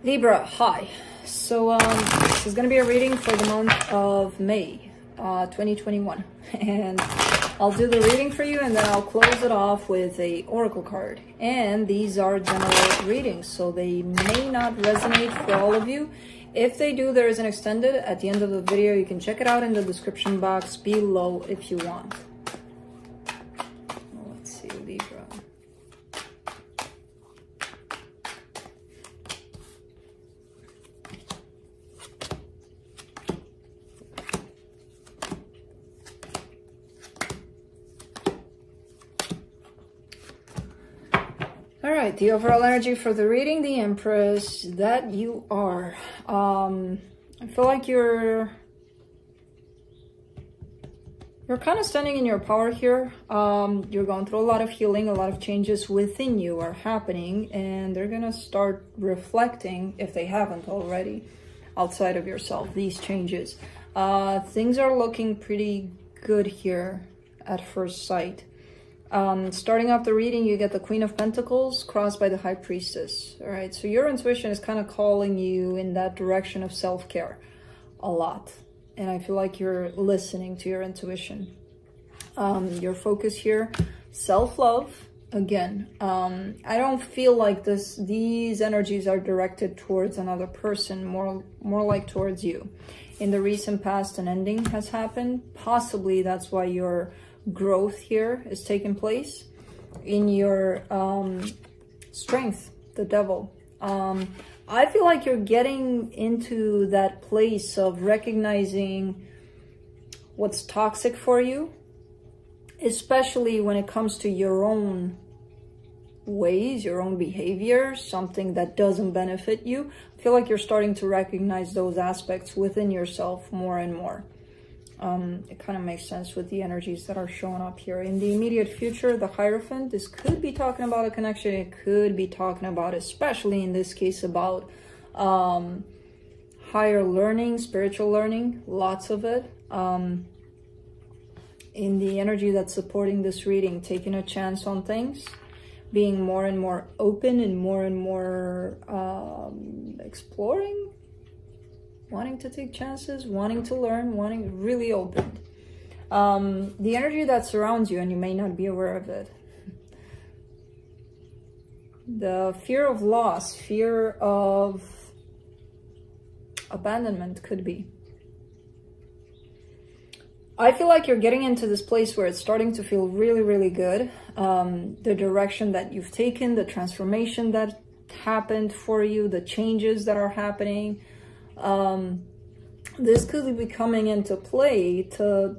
Libra, hi. So this is going to be a reading for the month of May 2021, and I'll do the reading for you and then I'll close it off with a oracle card. And these are general readings, so they may not resonate for all of you. If they do, there is an extended at the end of the video. You can check it out in the description box below if you want. Let's see, Libra. All right, the overall energy for the reading, the Empress, that you are. I feel like you're kind of standing in your power here. You're going through a lot of healing, a lot of changes within you are happening, and they're gonna start reflecting, if they haven't already, outside of yourself, these changes. Things are looking pretty good here at first sight. Starting off the reading, you get the Queen of Pentacles crossed by the High Priestess. All right, so your intuition is kind of calling you in that direction of self-care a lot. And I feel like you're listening to your intuition. Your focus here, self-love. Again, I don't feel like these energies are directed towards another person, more like towards you. In the recent past, an ending has happened. Possibly that's why your growth here is taking place in your strength, the Devil. I feel like you're getting into that place of recognizing what's toxic for you, especially when it comes to your own ways, your own behavior, something that doesn't benefit you. I feel like you're starting to recognize those aspects within yourself more and more. It kind of makes sense with the energies that are showing up here. In the immediate future, the Hierophant, this could be talking about a connection. It could be talking about, especially in this case, about higher learning, spiritual learning, lots of it. In the energy that's supporting this reading, taking a chance on things, being more and more open and more exploring, wanting to take chances, wanting to learn, wanting really open. The energy that surrounds you, and you may not be aware of it. The fear of loss, fear of abandonment could be. I feel like you're getting into this place where it's starting to feel really, really good. The direction that you've taken, the transformation that happened for you, the changes that are happening. This could be coming into play to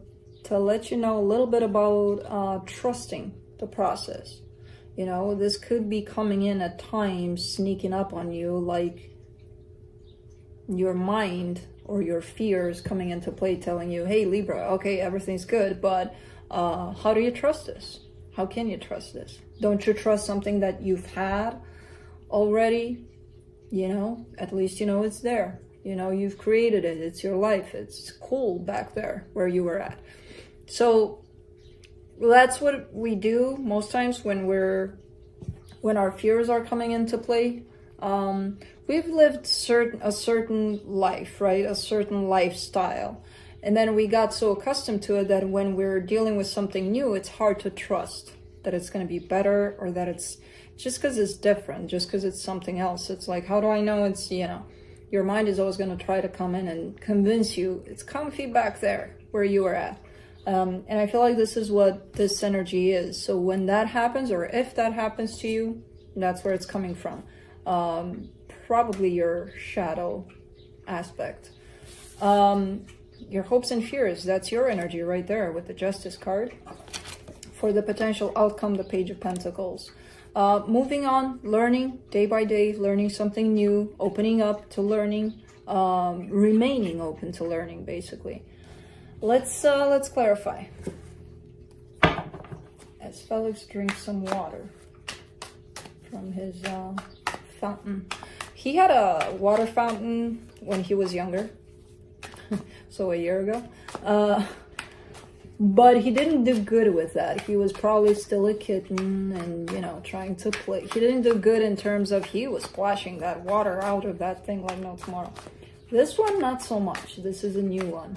let you know a little bit about trusting the process. You know, this could be coming in at times, sneaking up on you, like your mind or your fears coming into play, telling you, hey Libra, okay, everything's good, but how do you trust this? How can you trust this? Don't you trust something that you've had already? You know, at least you know it's there. You know, you've created it. It's your life. It's cool back there where you were at. So that's what we do most times when our fears are coming into play. We've lived a certain life, right? A certain lifestyle. And then we got so accustomed to it that when we're dealing with something new, it's hard to trust that it's going to be better, or that it's just because it's different, just because it's something else. It's like, how do I know it's, you know, your mind is always going to try to come in and convince you it's comfy back there where you are at. And I feel like this is what this energy is. So when that happens, or if that happens to you, that's where it's coming from. Probably your shadow aspect. Your hopes and fears, that's your energy right there with the Justice card. For the potential outcome, the Page of Pentacles. Moving on, learning day by day, learning something new, opening up to learning, remaining open to learning, basically. Let's clarify. As Felix drinks some water from his fountain. He had a water fountain when he was younger, so a year ago. But he didn't do good with that. He was probably still a kitten and, you know, trying to play. He didn't do good in terms of he was splashing that water out of that thing like no tomorrow. This one, not so much. This is a new one.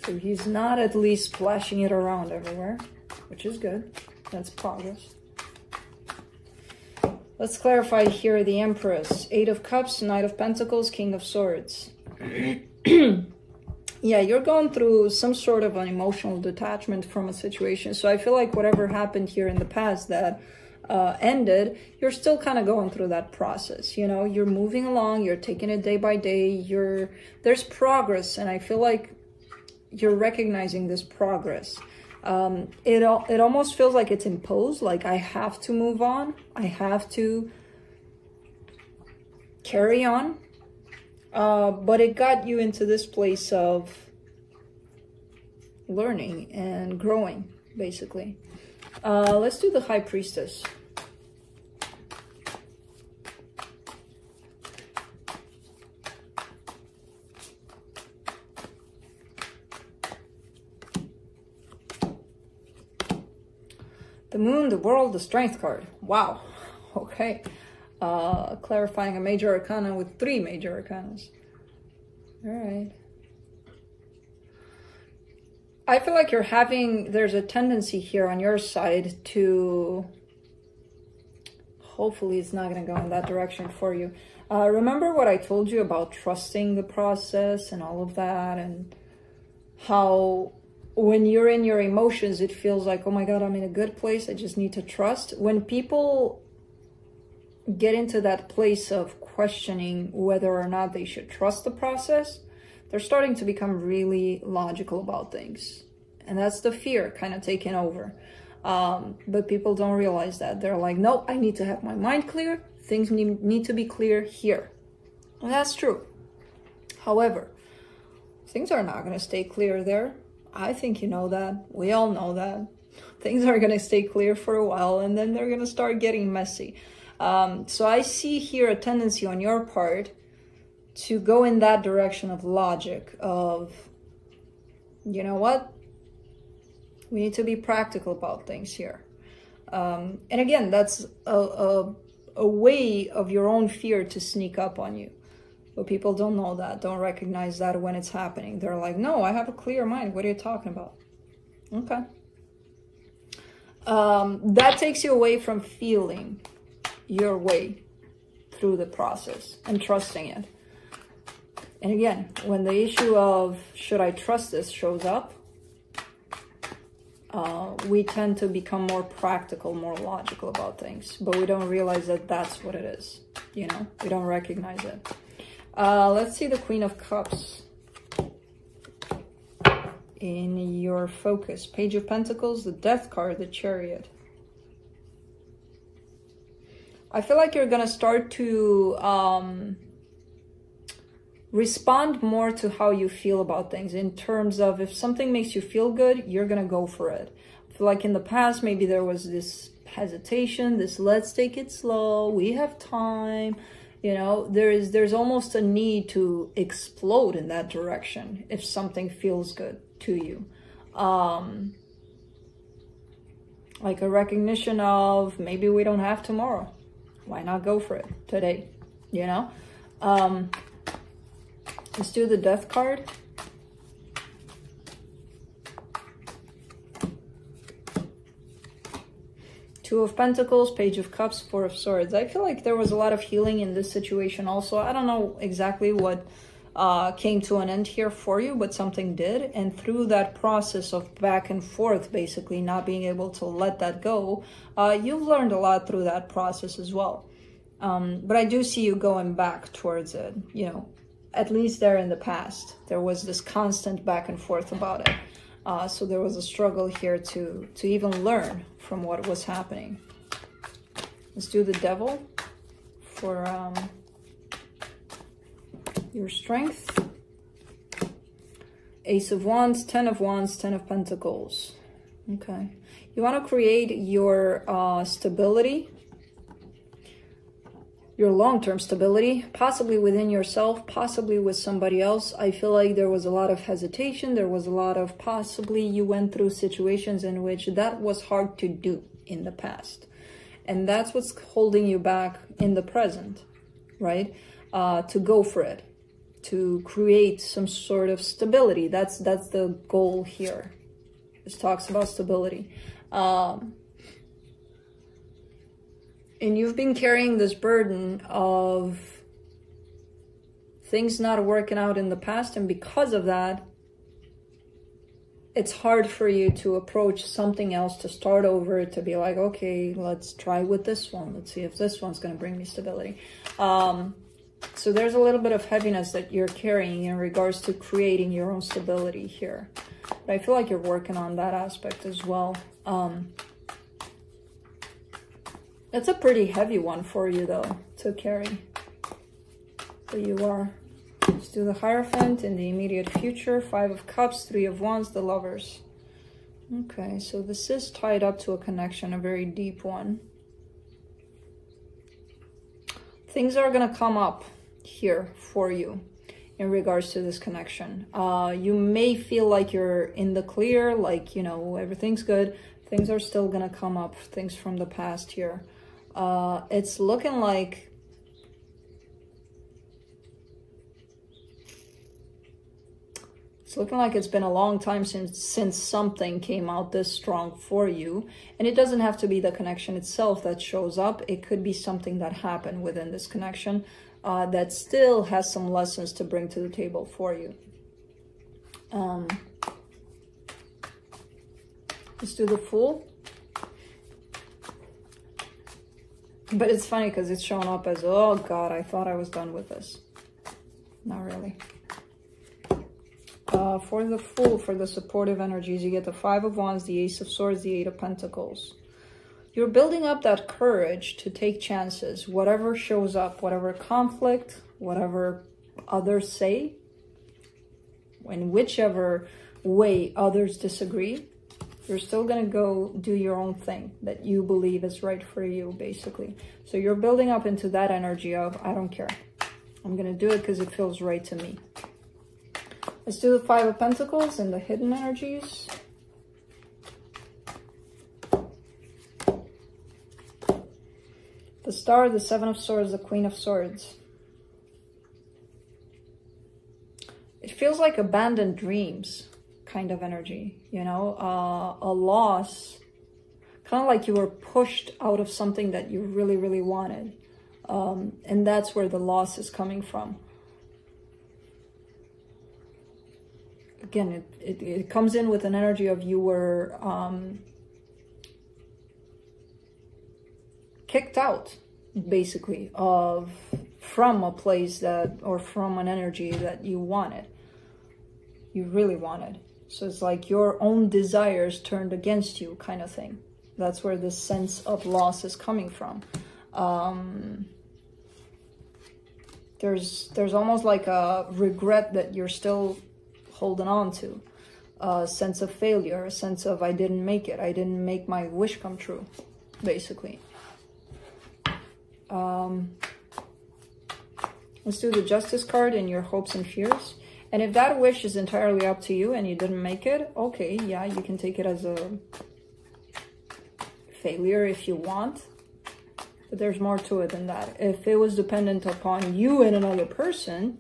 So he's not at least splashing it around everywhere, which is good. That's progress. Let's clarify here the Empress. 8 of Cups, Knight of Pentacles, King of Swords. Yeah, you're going through some sort of an emotional detachment from a situation. So I feel like whatever happened here in the past that ended, you're still kind of going through that process. You know, you're moving along, you're taking it day by day, there's progress, and I feel like you're recognizing this progress. It almost feels like it's imposed, like I have to move on, I have to carry on. But it got you into this place of learning and growing, basically. Let's do the High Priestess. The Moon, the World, the Strength card. Wow. Okay. Clarifying a major arcana with 3 major arcanas. All right. I feel like there's a tendency here on your side to, hopefully it's not going to go in that direction for you. Remember what I told you about trusting the process and all of that, and how when you're in your emotions, it feels like, oh my God, I'm in a good place. I just need to trust. When people get into that place of questioning whether or not they should trust the process, they're starting to become really logical about things. And that's the fear kind of taking over. But people don't realize that. They're like, no, I need to have my mind clear. Things need to be clear here. And that's true. However, things are not going to stay clear there. I think you know that. We all know that. Things are going to stay clear for a while, and then they're going to start getting messy. So I see here a tendency on your part to go in that direction of logic, of, you know what? We need to be practical about things here. And again, that's a way of your own fear to sneak up on you. But people don't know that, don't recognize that when it's happening. They're like, no, I have a clear mind. What are you talking about? Okay. That takes you away from feeling your way through the process and trusting it. And again, when the issue of should I trust this shows up, we tend to become more practical, more logical about things, but we don't realize that that's what it is. You know, we don't recognize it. Let's see the Queen of Cups in your focus. Page of Pentacles, the Death card, the Chariot. I feel like you're going to start to respond more to how you feel about things, in terms of if something makes you feel good, you're going to go for it. I feel like in the past, maybe there was this hesitation, this let's take it slow, we have time. You know, there's almost a need to explode in that direction if something feels good to you. Like a recognition of maybe we don't have tomorrow. Why not go for it today? You know? Let's do the Death card. Two of Pentacles, Page of Cups, Four of Swords. I feel like there was a lot of healing in this situation also. I don't know exactly what came to an end here for you, but something did. And through that process of back and forth, basically not being able to let that go, you've learned a lot through that process as well. But I do see you going back towards it, you know, at least there in the past. There was this constant back and forth about it. So there was a struggle here to even learn from what was happening. Let's do the Devil for your strength. Ace of Wands, 10 of Wands, 10 of Pentacles. Okay. You want to create your stability your long-term stability, possibly within yourself, possibly with somebody else. I feel like there was a lot of hesitation. There was a lot of possibly you went through situations in which that was hard to do in the past. And that's what's holding you back in the present, right? To go for it, to create some sort of stability. That's the goal here. This talks about stability. And you've been carrying this burden of things not working out in the past. And because of that, it's hard for you to approach something else, to start over, to be like, okay, let's try with this one. Let's see if this one's going to bring me stability. So there's a little bit of heaviness that you're carrying in regards to creating your own stability here. But I feel like you're working on that aspect as well. It's a pretty heavy one for you, though, to carry. But you are. Let's do the Hierophant in the immediate future. 5 of Cups, 3 of Wands, the Lovers. Okay, so this is tied up to a connection, a very deep one. Things are going to come up here for you in regards to this connection. You may feel like you're in the clear, like, you know, everything's good. Things are still going to come up, things from the past here. It's looking like it's been a long time since something came out this strong for you. And it doesn't have to be the connection itself that shows up. It could be something that happened within this connection that still has some lessons to bring to the table for you. Let's do the Fool. But it's funny because it's shown up as, oh God, I thought I was done with this. Not really. For the Fool, for the supportive energies, you get the 5 of Wands, the Ace of Swords, the 8 of Pentacles. You're building up that courage to take chances, whatever shows up, whatever conflict, whatever others say, in whichever way others disagree. You're still going to go do your own thing that you believe is right for you, basically. So you're building up into that energy of, I don't care. I'm going to do it because it feels right to me. Let's do the 5 of Pentacles and the hidden energies. The Star, the 7 of Swords, the Queen of Swords. It feels like abandoned dreams kind of energy, you know, a loss, kind of like you were pushed out of something that you really, really wanted. And that's where the loss is coming from. Again, it comes in with an energy of you were kicked out, basically, from a place that, or from an energy that you wanted, you really wanted. So it's like your own desires turned against you, kind of thing. That's where this sense of loss is coming from. There's almost like a regret that you're still holding on to. A sense of failure, a sense of I didn't make it. I didn't make my wish come true, basically. Let's do the Justice card in your hopes and fears. And if that wish is entirely up to you and you didn't make it, okay, yeah, you can take it as a failure if you want. But there's more to it than that. If it was dependent upon you and another person,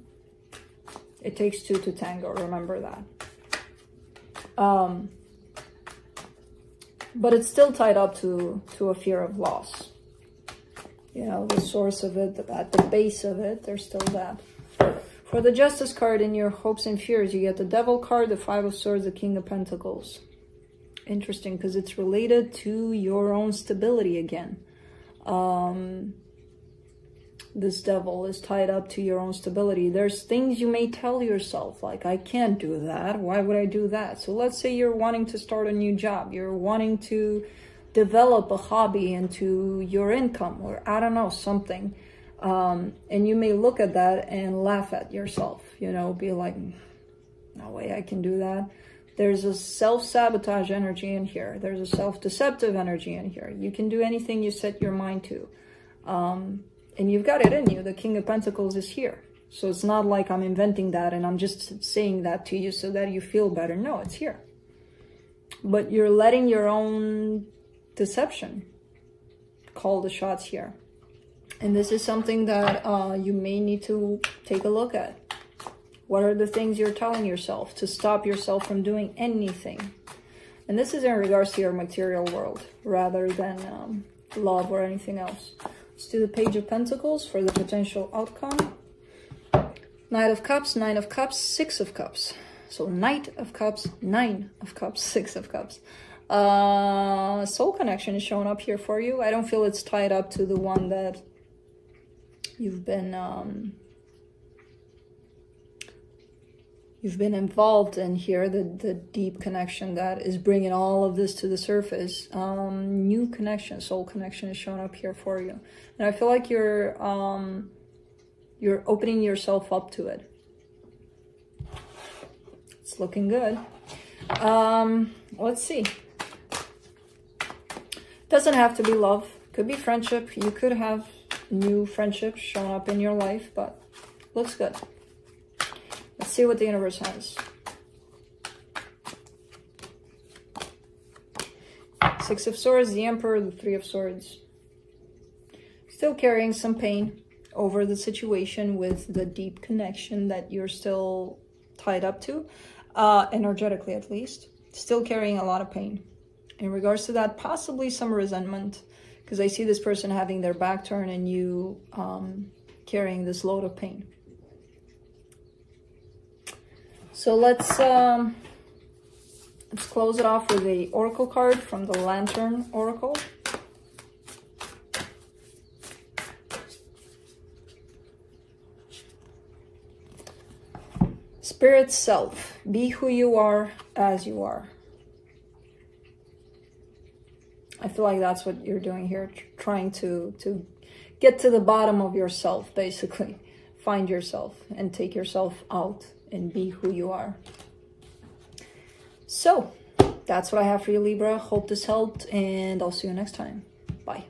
it takes two to tango, remember that. But it's still tied up to a fear of loss. You know, the source of it, at the base of it, there's still that. For the Justice card in your hopes and fears, you get the Devil card, the 5 of Swords, the King of Pentacles. Interesting, because it's related to your own stability again. This Devil is tied up to your own stability. There's things you may tell yourself, like, I can't do that. Why would I do that? So let's say you're wanting to start a new job. You're wanting to develop a hobby into your income, or I don't know, something. And you may look at that and laugh at yourself, you know, be like, no way I can do that. There's a self-sabotage energy in here. There's a self-deceptive energy in here. You can do anything you set your mind to. And you've got it in you. The King of Pentacles is here. So it's not like I'm inventing that and I'm just saying that to you so that you feel better. No, it's here. But you're letting your own deception call the shots here. And this is something that you may need to take a look at. What are the things you're telling yourself to stop yourself from doing anything? And this is in regards to your material world rather than love or anything else. Let's do the Page of Pentacles for the potential outcome. Knight of Cups, Nine of Cups, Six of Cups. So Knight of Cups, Nine of Cups, Six of Cups. Soul connection is showing up here for you. I don't feel it's tied up to the one that you've been involved in here, the deep connection that is bringing all of this to the surface. New connection, soul connection is showing up here for you. And I feel like you're opening yourself up to it. It's looking good. Let's see. Doesn't have to be love. Could be friendship. You could have new friendships showing up in your life, but looks good. Let's see what the universe has. Six of Swords, the Emperor, the Three of Swords. Still carrying some pain over the situation with the deep connection that you're still tied up to, energetically at least. Still carrying a lot of pain. In regards to that, possibly some resentment, because I see this person having their back turned and you carrying this load of pain. So let's close it off with the Oracle card from the Lantern Oracle. Spirit Self, be who you are as you are. I feel like that's what you're doing here, trying to get to the bottom of yourself, basically. Find yourself and take yourself out and be who you are. So, that's what I have for you, Libra. Hope this helped, and I'll see you next time. Bye.